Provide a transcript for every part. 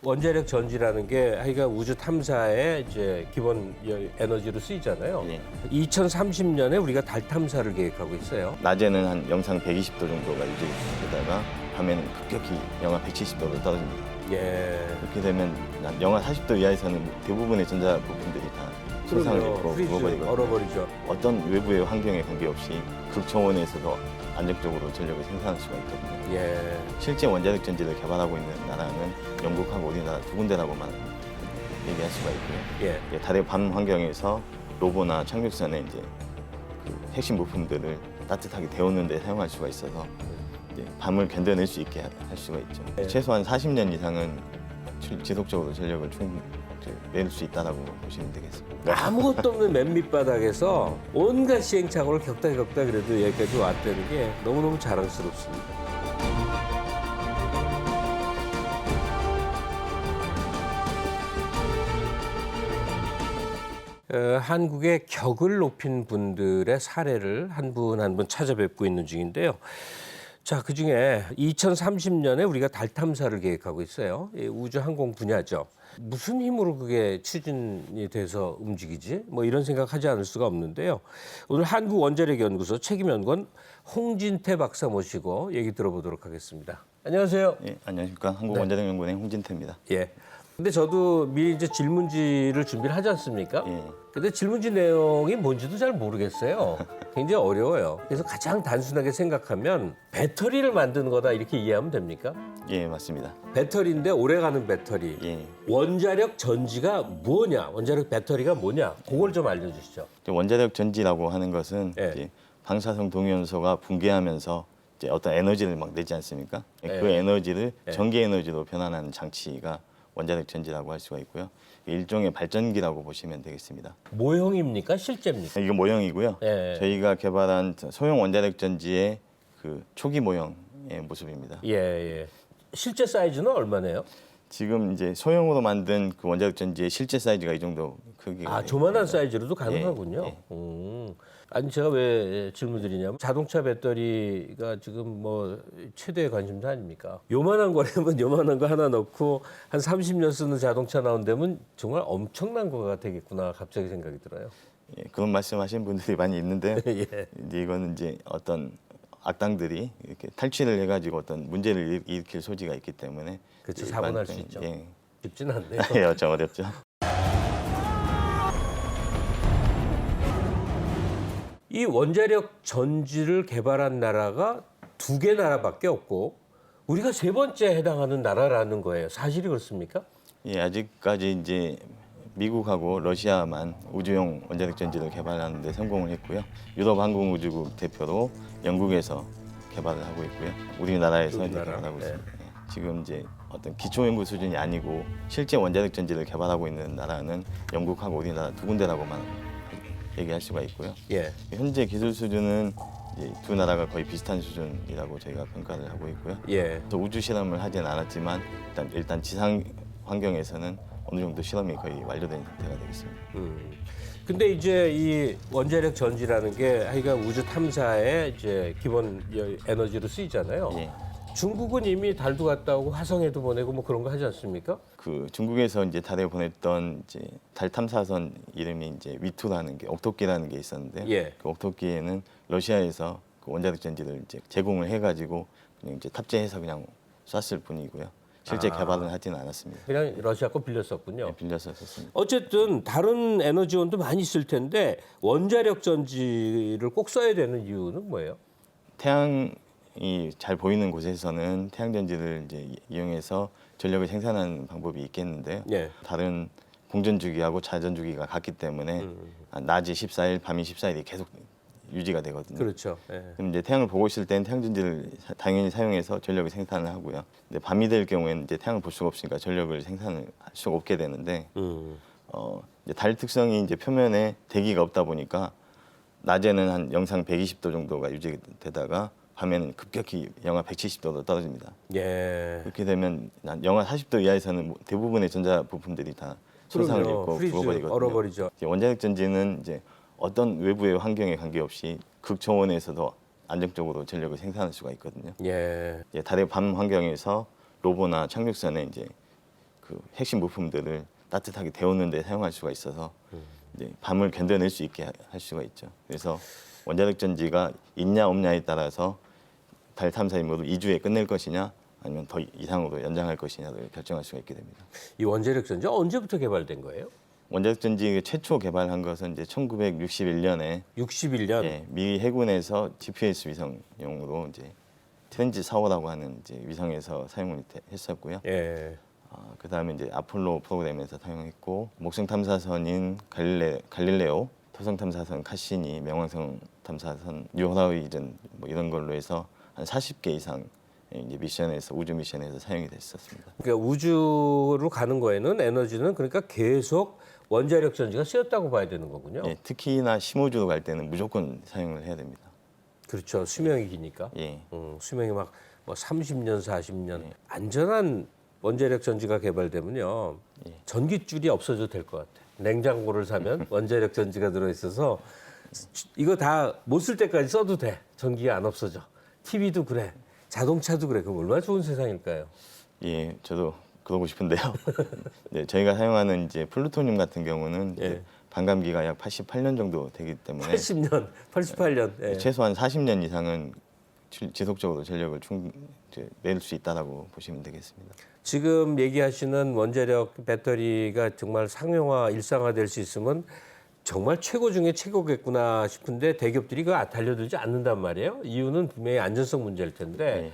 원자력 전지라는 게 하여간 우주 탐사의 이제 기본 에너지로 쓰이잖아요. 예. 2030년에 우리가 달 탐사를 계획하고 있어요. 낮에는 한 영상 120도 정도가 유지되다가 밤에는 급격히 영하 170도로 떨어집니다. 예. 이렇게 되면 영하 40도 이하에서는 대부분의 전자 부품들이 다 손상을 입고 프리즈, 죽어버리거든요. 얼어버리죠. 어떤 외부의 환경에 관계없이 극초원에서도 안정적으로 전력을 생산할 수가 있거든요. 예. 실제 원자력 전지를 개발하고 있는 나라는 영국하고 우리나라 두 군데라고만 얘기할 수가 있고요. 예. 달의 밤 환경에서 로보나 착륙선의 이제 그 핵심 부품들을 따뜻하게 데우는 데 사용할 수가 있어서 이제 밤을 견뎌낼 수 있게 할 수가 있죠. 네. 최소한 40년 이상은 지속적으로 전력을 낼 수 있다라고 보시면 되겠습니다. 아무것도 없는 맨 밑바닥에서 온갖 시행착오를 겪다 그래도 여기까지 왔다는 게 너무너무 자랑스럽습니다. 한국의 격을 높인 분들의 사례를 한 분 한 분 찾아뵙고 있는 중인데요. 자, 그중에 2030년에 우리가 달 탐사를 계획하고 있어요. 우주 항공 분야죠. 무슨 힘으로 그게 추진이 돼서 움직이지? 뭐 이런 생각하지 않을 수가 없는데요. 오늘 한국원자력연구소 책임연구원 홍진태 박사 모시고 얘기 들어보도록 하겠습니다. 안녕하세요. 예, 안녕하십니까. 한국원자력연구원의 홍진태입니다. 예. 근데 저도 미리 이제 질문지를 준비를 하지 않습니까? 예. 근데 질문지 내용이 뭔지도 잘 모르겠어요. 굉장히 어려워요. 그래서 가장 단순하게 생각하면 배터리를 만드는 거다 이렇게 이해하면 됩니까? 예, 맞습니다. 배터리인데 오래가는 배터리. 예. 원자력 전지가 뭐냐? 원자력 배터리가 뭐냐? 그걸 좀 알려주시죠. 원자력 전지라고 하는 것은 예. 이제 방사성 동위원소가 붕괴하면서 이제 어떤 에너지를 막 내지 않습니까? 예. 그 에너지를 예. 전기 에너지로 변환하는 장치가 원자력 전지라고 할 수가 있고요. 일종의 발전기라고 보시면 되겠습니다. 모형입니까? 실제입니까? 이거 모형이고요. 예. 저희가 개발한 소형 원자력 전지의 그 초기 모형의 모습입니다. 예, 예. 실제 사이즈는 얼마네요? 지금 이제 소형으로 만든 그 원자력 전지의 실제 사이즈가 이 정도 크기가 아, 조만한 사이즈로도 가능하군요. 예. 아니 제가 왜 질문 드리냐면 자동차 배터리가 지금 뭐 최대의 관심사 아닙니까? 요만한 거라면 요만한 거 하나 넣고 한 30년 쓰는 자동차 나온다면 정말 엄청난 거가 되겠구나 갑자기 생각이 들어요. 예, 그런 말씀하시는 분들이 많이 있는데 예. 이제 이거는 이제 어떤 악당들이 이렇게 탈취를 해가지고 어떤 문제를 일으킬 소지가 있기 때문에 그렇죠. 사고 날 수 있죠. 예, 쉽진 않네요. 예, 좀 어렵죠. 이 원자력 전지를 개발한 나라가 두 개 나라밖에 없고 우리가 세 번째 해당하는 나라라는 거예요. 사실이 그렇습니까? 예, 아직까지 이제 미국하고 러시아만 우주용 원자력 전지를 개발하는 데 성공을 했고요. 유럽 항공우주국 대표로 영국에서 개발을 하고 있고요. 우리나라에서 이제 우리나라, 개발하고 네. 있습니다. 예, 지금 이제 어떤 기초 연구 수준이 아니고 실제 원자력 전지를 개발하고 있는 나라는 영국하고 우리나라 두 군데라고만 얘기할 수가 있고요. 예. 현재 기술 수준은 이제 두 나라가 거의 비슷한 수준이라고 저희가 평가를 하고 있고요. 예. 또 우주 실험을 하진 않았지만 일단 지상 환경에서는 어느 정도 실험이 거의 완료된 상태가 되겠습니다. 근데 이제 이 원자력 전지라는 게 하여간 우주 탐사의 이제 기본 에너지로 쓰이잖아요. 예. 중국은 이미 달도 갔다 오고 화성에도 보내고 뭐 그런 거 하지 않습니까? 그 중국에서 이제 달에 보냈던 이제 달 탐사선 이름이 이제 위투라는 게 옥토끼라는 게 있었는데요. 예. 그 옥토끼에는 러시아에서 그 원자력 전지를 이제 제공을 해가지고 그냥 이제 탑재해서 그냥 쐈을 뿐이고요. 실제 개발은 하지는 않았습니다. 그냥 러시아 거 빌렸었군요. 네, 빌려서 썼습니다. 어쨌든 다른 에너지원도 많이 있을 텐데 원자력 전지를 꼭 써야 되는 이유는 뭐예요? 태양이 잘 보이는 곳에서는 태양 전지를 이제 이용해서 전력을 생산하는 방법이 있겠는데요. 예. 다른 공전 주기하고 자전 주기가 같기 때문에 낮이 14일, 밤이 14일이 계속 유지가 되거든요. 그렇죠. 예. 그럼 이제 태양을 보고 있을 때는 태양 전지를 당연히 사용해서 전력을 생산을 하고요. 근데 밤이 될 경우에는 이제 태양을 볼 수가 없으니까 전력을 생산을 할 수가 없게 되는데 이제 달 특성이 이제 표면에 대기가 없다 보니까 낮에는 한 영상 120도 정도가 유지되다가 밤에는 급격히 영하 170도로 떨어집니다. 예. 그렇게 되면 영하 40도 이하에서는 대부분의 전자 부품들이 다 손상을 그럼요. 입고 프리즈, 죽어버리거든요. 얼어버리죠. 이제 원자력 전지는 이제 어떤 외부의 환경에 관계없이 극초원에서도 안정적으로 전력을 생산할 수가 있거든요. 예. 이제 달의 밤 환경에서 로보나 착륙선의 이제 그 그 핵심 부품들을 따뜻하게 데우는 데 사용할 수가 있어서 이제 밤을 견뎌낼 수 있게 할 수가 있죠. 그래서 원자력 전지가 있냐 없냐에 따라서 달 탐사 임무를 2주에 끝낼 것이냐 아니면 더 이상으로 연장할 것이냐를 결정할 수가 있게 됩니다. 이 원자력 전지 언제부터 개발된 거예요? 원자력 전지 최초 개발한 것은 이제 1961년에 61년. 예, 미 해군에서 GPS 위성용으로 이제 트렌지 4호라고 하는 이제 위성에서 사용을 했었고요. 예. 그다음에 이제 아폴로 프로그램에서 사용했고 목성 탐사선인 갈릴레오, 토성 탐사선 카시니, 명왕성 탐사선 뉴호라이즌 뭐 이런 걸로 해서 한 40개 이상 이제 미션에서 우주 미션에서 사용이 됐었습니다. 그러니까 우주로 가는 거에는 에너지는 그러니까 계속 원자력 전지가 쓰였다고 봐야 되는 거군요. 예, 특히나 심우주로 갈 때는 무조건 사용을 해야 됩니다. 그렇죠. 수명이 기니까. 예. 수명이 막 뭐 30년, 40년. 예. 안전한 원자력 전지가 개발되면요. 예. 전기줄이 없어져도 될 것 같아요. 냉장고를 사면 원자력 전지가 들어있어서 이거 다 못 쓸 때까지 써도 돼. 전기가 안 없어져. TV도 그래. 자동차도 그래. 그럼 얼마나 좋은 세상일까요? 예, 저도 그러고 싶은데요. 네, 저희가 사용하는 이제 플루토늄 같은 경우는 예. 이제 반감기가 약 88년 정도 되기 때문에 80년, 88년. 예. 최소한 40년 이상은 지속적으로 전력을 낼 수 있다라고 보시면 되겠습니다. 지금 얘기하시는 원자력 배터리가 정말 상용화, 일상화될 수 있으면 정말 최고 중에 최고겠구나 싶은데 대기업들이 그거 달려들지 않는단 말이에요. 이유는 분명히 안전성 문제일 텐데. 네.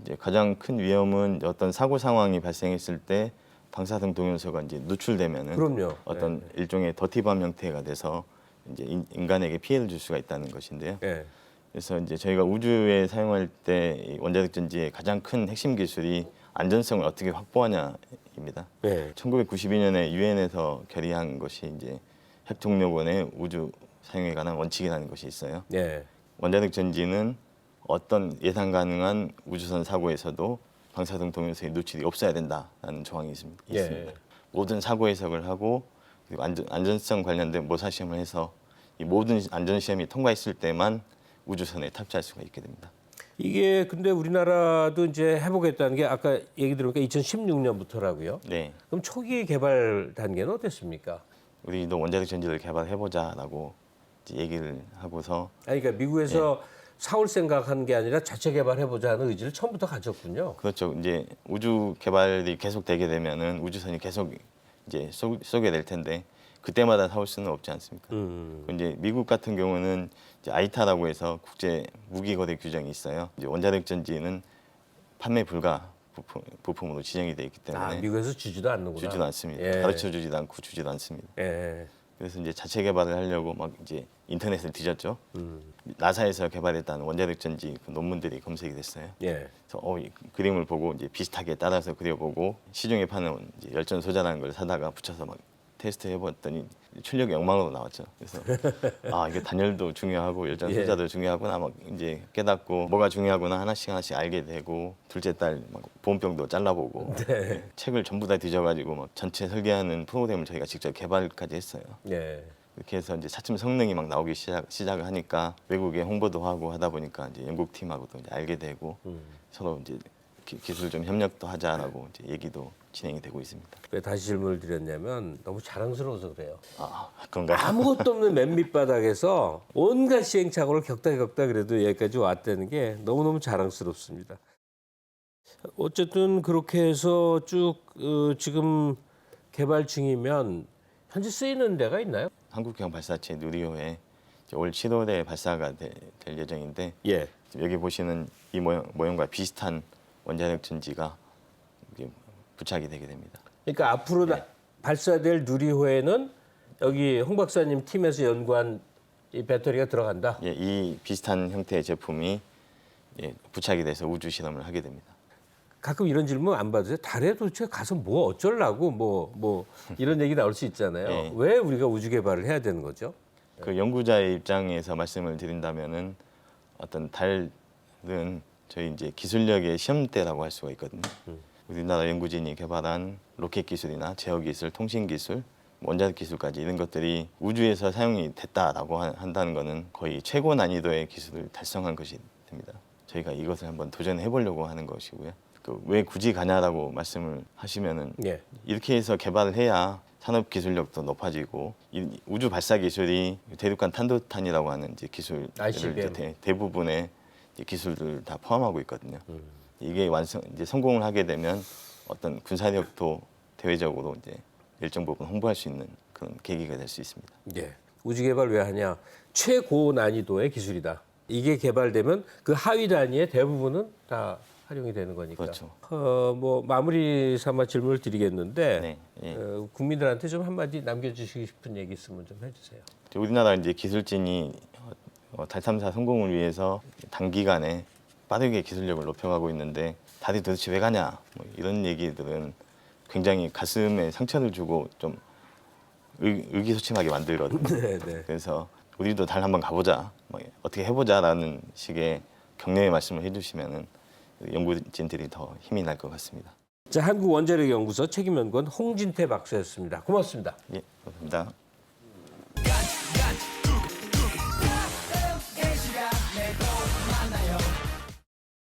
이제 가장 큰 위험은 어떤 사고 상황이 발생했을 때 방사능 동요소가 이제 누출되면은 그럼요. 어떤 일종의 더티밤 형태가 돼서 이제 인간에게 피해를 줄 수가 있다는 것인데요. 예. 그래서 이제 저희가 우주에 사용할 때 이 원자력 전지의 가장 큰 핵심 기술이 안전성을 어떻게 확보하냐입니다. 예. 1992년에 유엔에서 결의한 것이 이제 핵 동력원의 우주 사용에 관한 원칙이라는 것이 있어요. 예. 원자력 전지는 어떤 예상 가능한 우주선 사고에서도 방사능 동요소의 누출이 없어야 된다는 조항이 있습니다. 예. 모든 사고 해석을 하고 그리고 안전성 관련된 모사 시험을 해서 이 모든 안전 시험이 통과했을 때만 우주선에 탑재할 수가 있게 됩니다. 이게 근데 우리나라도 이제 해보겠다는 게 아까 얘기 들으니까 2016년부터라고요. 네, 그럼 초기 개발 단계는 어땠습니까? 우리도 원자력 전지를 개발해보자라고 이제 얘기를 하고서 아니, 그러니까 미국에서 사올 생각한 게 아니라 자체 개발해보자 하는 의지를 처음부터 가졌군요. 그렇죠. 이제 우주 개발이 계속 되게 되면은 우주선이 계속 이제 쏘게 될 텐데 그때마다 사올 수는 없지 않습니까? 이제 미국 같은 경우는 이제 아이타라고 해서 국제 무기 거래 규정이 있어요. 이제 원자력 전지는 판매 불가 부품으로 지정이 돼 있기 때문에 미국에서 주지도 않는구나. 주지도 않습니다. 예. 가르쳐 주지도 않고 주지도 않습니다. 예. 그래서 이제 자체 개발을 하려고 막 이제 인터넷을 뒤졌죠. 나사에서 개발했다는 원자력 전지 그 논문들이 검색이 됐어요. 예. 그래서 이 그림을 보고 이제 비슷하게 따라서 그려보고 시중에 파는 이제 열전 소자라는 걸 사다가 붙여서 막 테스트 해봤더니 출력이 엉망으로 나왔죠. 그래서 이게 단열도 중요하고 열전 소자도 중요하구나 막 이제 깨닫고 뭐가 중요하구나 하나씩 알게 되고 둘째 딸 막 보온병도 잘라보고 책을 전부 다 뒤져가지고 막 전체 설계하는 프로그램을 저희가 직접 개발까지 했어요. 예. 이렇게 해서 이제 차츰 성능이 막 나오기 시작을 하니까 외국에 홍보도 하고 하다 보니까 이제 영국 팀하고도 이제 알게 되고 서로 이제 기술 좀 협력도 하자라고 이제 얘기도 진행이 되고 있습니다. 왜 다시 질문을 드렸냐면 너무 자랑스러워서 그래요. 그런가요? 아무것도 없는 맨 밑바닥에서 온갖 시행착오를 겪다 그래도 여기까지 왔다는 게 너무너무 자랑스럽습니다. 어쨌든 그렇게 해서 쭉 지금 개발 중이면 현재 쓰이는 데가 있나요? 한국형 발사체 누리호에 올 7월에 발사가 될 예정인데 예. 여기 보시는 이 모형과 비슷한 원자력 전지가 이제 부착이 되게 됩니다. 그러니까 앞으로 발사될 누리호에는 여기 홍 박사님 팀에서 연구한 이 배터리가 들어간다. 예, 이 비슷한 형태의 제품이 부착이 돼서 우주 실험을 하게 됩니다. 가끔 이런 질문 안 받으세요? 달에 도대체 가서 뭐 어쩌려고 뭐 이런 얘기 나올 수 있잖아요. 예. 왜 우리가 우주 개발을 해야 되는 거죠? 그 연구자의 입장에서 말씀을 드린다면은 어떤 달은 저희 이제 기술력의 시험대라고 할 수가 있거든요. 우리나라 연구진이 개발한 로켓 기술이나 제어 기술, 통신 기술, 원자력 기술까지 이런 것들이 우주에서 사용이 됐다라고 한다는 것은 거의 최고 난이도의 기술을 달성한 것이 됩니다. 저희가 이것을 한번 도전해 보려고 하는 것이고요. 왜 굳이 가냐라고 말씀을 하시면은 예. 이렇게 해서 개발을 해야 산업 기술력도 높아지고 이 우주 발사 기술이 대륙간 탄도탄이라고 하는 이제 기술을 ICBM. 이제 대부분의 이제 기술들 다 포함하고 있거든요. 이게 이제 성공을 하게 되면 어떤 군사력도 대외적으로 이제 일정 부분 홍보할 수 있는 그런 계기가 될 수 있습니다. 예. 우주 개발 왜 하냐? 최고 난이도의 기술이다. 이게 개발되면 그 하위 단위의 대부분은 다 활용이 되는 거니까. 그렇죠. 뭐 마무리 삼아 질문을 드리겠는데 네, 예. 국민들한테 좀 한마디 남겨주시고 싶은 얘기 있으면 좀 해주세요. 우리나라 이제 기술진이 달 탐사 성공을 위해서 단기간에 빠르게 기술력을 높여가고 있는데 달이 도대체 왜 가냐 뭐 이런 얘기들은 굉장히 가슴에 상처를 주고 좀 의기소침하게 만들거든요. 네, 네. 그래서 우리도 달 한번 가보자, 뭐 어떻게 해보자라는 식의 격려의 말씀을 해주시면은 연구진들이 더 힘이 날 것 같습니다. 자, 한국원자력연구소 책임연구원 홍진태 박사였습니다. 고맙습니다. 예, 감사합니다.